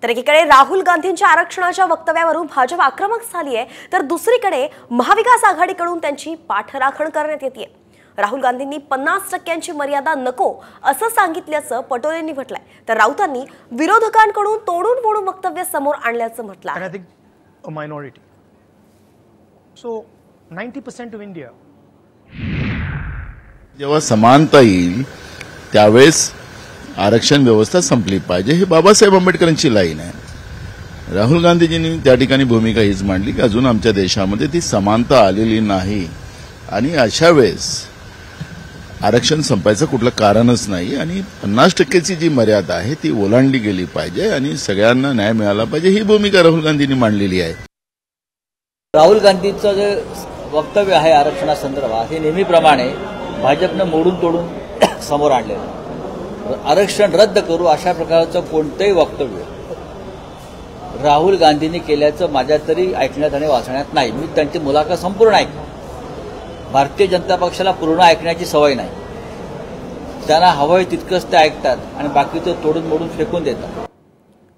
तर एकीकडे राहुल गांधींच्या आरक्षणाच्या वक्तव्यावरून भाजप आक्रमक झाली आहे, तर दुसरीकडे महाविकास आघाडीकडून त्यांची पाठराखण करण्यात येते। राहुल गांधींनी 50% मर्यादा नको असं सांगितल्याचं पटोलेंनी म्हटलंय, तर राऊतांनी विरोधकांकडून तोडून फोडून वक्तव्य समोर आणल्याचं म्हटलं आहे। I think a minority. So 90% of India. जेव्हा समानता येईल त्यावेळेस आरक्षण व्यवस्था संपली पाहिजे, ही बाबासाहेब आंबेडकरांची लाईन आहे। राहुल गांधीजींनी त्या ठिकाणी भूमिका हीच मांडली की अजून आमच्या देशामध्ये ती समानता आलेली नाही आणि अशा वेळेस आरक्षण संपायचं कुठलं कारणच नाही आणि 50%ची जी मर्यादा आहे ती ओलांडली गेली पाहिजे आणि सगळ्यांना न्याय मिळाला पाहिजे, ही भूमिका राहुल गांधींनी मांडलेली आहे। राहुल गांधींचं जे वक्तव्य आहे आरक्षणासंदर्भात हे नेहमीप्रमाणे भाजपनं मोडून तोडून समोर आणलेलं। आरक्षण रद्द करू अशा प्रकारचं कोणतंही वक्तव्य राहुल गांधींनी केल्याचं माझ्या तरी ऐकण्यात आणि वाचण्यात नाही। मी त्यांची मुलाखत संपूर्ण ऐकली। भारतीय जनता पक्षाला पूर्ण ऐकण्याची सवय नाही, त्यांना हवंय तितकंच ते ऐकतात आणि बाकीचं तोडून मोडून फेकून देतात।